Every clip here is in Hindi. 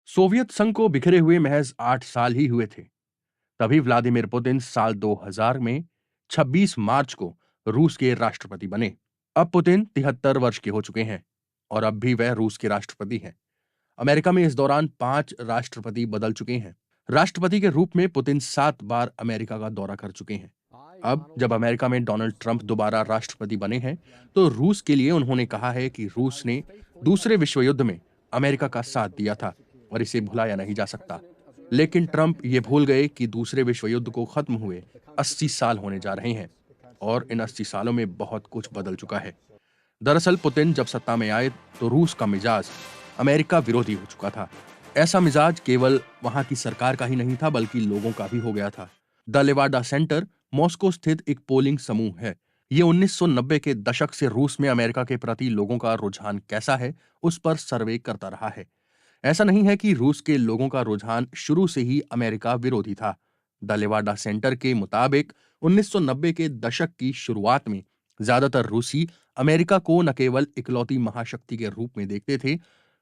सोवियत संघ को बिखरे हुए महज 8 साल ही हुए थे। तभी व्लादिमीर पुतिन साल 2000 में 26 मार्च को रूस के राष्ट्रपति बने। अब पुतिन 73 वर्ष के हो चुके हैं और अब भी वह रूस के राष्ट्रपति हैं। अमेरिका में इस दौरान 5 राष्ट्रपति बदल चुके हैं। राष्ट्रपति के रूप में पुतिन 7 बार अमेरिका का दौरा कर चुके हैं। अब जब अमेरिका में डोनाल्ड ट्रंप दोबारा राष्ट्रपति बने हैं, तो रूस के लिए उन्होंने कहा है कि रूस ने दूसरे विश्व युद्ध में अमेरिका का साथ दिया था और इसे भुलाया नहीं जा सकता। लेकिन ट्रंप ये भूल गए कि दूसरे विश्व युद्ध को खत्म हुए 80 साल होने जा रहे हैं और इन 80 सालों में बहुत कुछ बदल चुका है। दरअसल पुतिन जब सत्ता में आए तो रूस का मिजाज अमेरिका विरोधी हो चुका था। ऐसा मिजाज केवल वहां की सरकार का ही नहीं था, बल्कि लोगों का भी हो गया था। द लेवाडा सेंटर मॉस्को स्थित एक पोलिंग समूह है। ये 1990 के दशक से रूस में अमेरिका के प्रति लोगों का रुझान कैसा है, उस पर सर्वे करता रहा है। ऐसा नहीं है कि रूस के लोगों का रुझान शुरू से ही अमेरिका विरोधी था। द लेवाडा सेंटर के मुताबिक 1990 के दशक की शुरुआत में ज्यादातर रूसी अमेरिका को न केवल इकलौती महाशक्ति के रूप में देखते थे,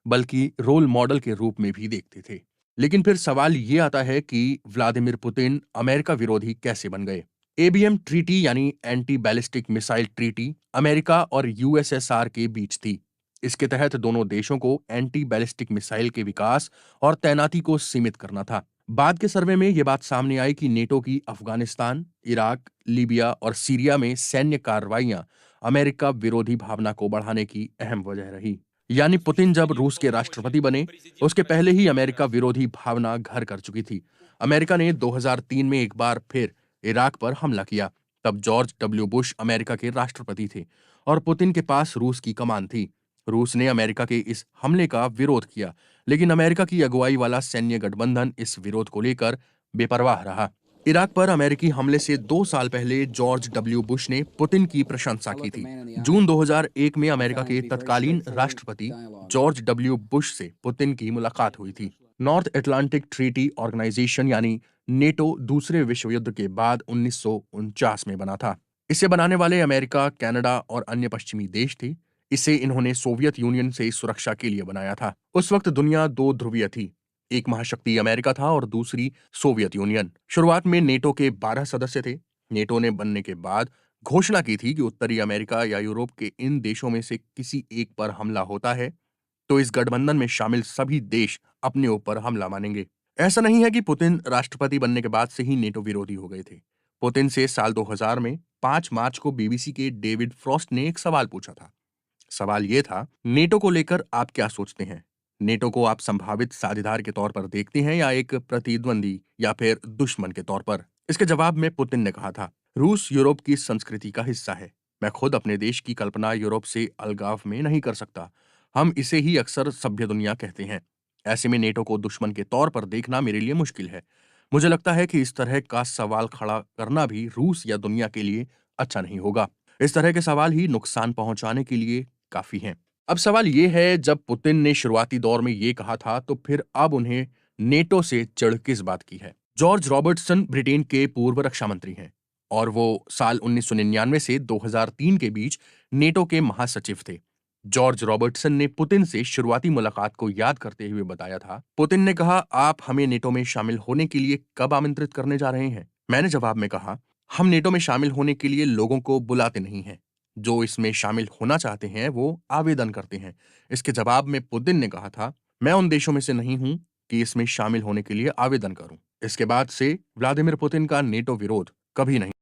बल्कि रोल मॉडल के रूप में भी देखते थे। लेकिन फिर सवाल ये आता है कि व्लादिमीर पुतिन अमेरिका विरोधी कैसे बन गए। एबीएम ट्रीटी यानी anti ballistic missile treaty America और यूएसएसआर के बीच थी। इसके तहत दोनों देशों को एंटी बैलिस्टिक मिसाइल के विकास और तैनाती को सीमित करना था। बाद के सर्वे में यह बात सामने आई कि नेटो की अफगानिस्तान, इराक, लीबिया और सीरिया में सैन्य कार्रवाइयां अमेरिका विरोधी भावना को बढ़ाने की अहम वजह रही। यानी पुतिन जब रूस के राष्ट्रपति बने, उसके पहले ही अमेरिका विरोधी भावना घर कर चुकी थी। अमेरिका ने 2003 में एक बार फिर इराक पर हमला किया। तब जॉर्ज डब्ल्यू बुश अमेरिका के राष्ट्रपति थे और पुतिन के पास रूस की कमान थी। रूस ने अमेरिका के इस हमले का विरोध किया, लेकिन अमेरिका की अगुवाई वाला सैन्य गठबंधन इस विरोध को लेकर बेपरवाह रहा। इराक पर अमेरिकी हमले से 2 साल पहले जॉर्ज डब्ल्यू बुश ने पुतिन की प्रशंसा की थी। जून 2001 में अमेरिका के तत्कालीन राष्ट्रपति जॉर्ज डब्ल्यू बुश से पुतिन की मुलाकात हुई थी। नॉर्थ अटलांटिक ट्रीटी ऑर्गेनाइजेशन यानी नेटो दूसरे विश्व युद्ध के बाद 1949 में बना था। इसे बनाने वाले अमेरिका, कनाडा और अन्य पश्चिमी देश थे। इसे इन्होंने सोवियत यूनियन से सुरक्षा के लिए बनाया था। उस वक्त दुनिया 2 ध्रुवीय थी, एक महाशक्ति अमेरिका था और दूसरी सोवियत यूनियन। शुरुआत में नेटो के 12 सदस्य थे। नेटो ने बनने के बाद घोषणा की थी कि उत्तरी अमेरिका या यूरोप के इन देशों में से किसी एक पर हमला होता है तो इस गठबंधन में शामिल सभी देश अपने ऊपर हमला मानेंगे। ऐसा नहीं है कि पुतिन राष्ट्रपति बनने के बाद से ही नेटो विरोधी हो गए थे। पुतिन से साल 2000 में 5 मार्च को बीबीसी के डेविड फ्रॉस्ट ने एक सवाल पूछा था। सवाल यह था, नेटो को लेकर आप क्या सोचते हैं? नेटो को आप संभावित साझेदार के तौर पर देखते हैं या एक प्रतिद्वंदी या फिर दुश्मन के तौर पर? इसके जवाब में पुतिन ने कहा था, रूस यूरोप की संस्कृति का हिस्सा है। मैं खुद अपने देश की कल्पना यूरोप से अलगाव में नहीं कर सकता। हम इसे ही अक्सर सभ्य दुनिया कहते हैं। ऐसे में नेटो को दुश्मन के तौर पर देखना मेरे लिए मुश्किल है। मुझे लगता है कि इस तरह का सवाल खड़ा करना भी रूस या दुनिया के लिए अच्छा नहीं होगा। इस तरह के सवाल ही नुकसान पहुंचाने के लिए काफी हैं। अब सवाल ये है, जब पुतिन ने शुरुआती दौर में ये कहा था तो फिर अब उन्हें नेटो से चिढ़ किस बात की है? जॉर्ज रॉबर्टसन ब्रिटेन के पूर्व रक्षा मंत्री हैं और वो साल 1999 से 2003 के बीच नेटो के महासचिव थे। जॉर्ज रॉबर्टसन ने पुतिन से शुरुआती मुलाकात को याद करते हुए बताया था, पुतिन ने कहा, आप हमें नेटो में शामिल होने के लिए कब आमंत्रित करने जा रहे हैं? मैंने जवाब में कहा, हम नेटो में शामिल होने के लिए लोगों को बुलाते नहीं हैं। जो इसमें शामिल होना चाहते हैं वो आवेदन करते हैं। इसके जवाब में पुतिन ने कहा था, मैं उन देशों में से नहीं हूं कि इसमें शामिल होने के लिए आवेदन करूं। इसके बाद से व्लादिमीर पुतिन का नेटो विरोध कभी नहीं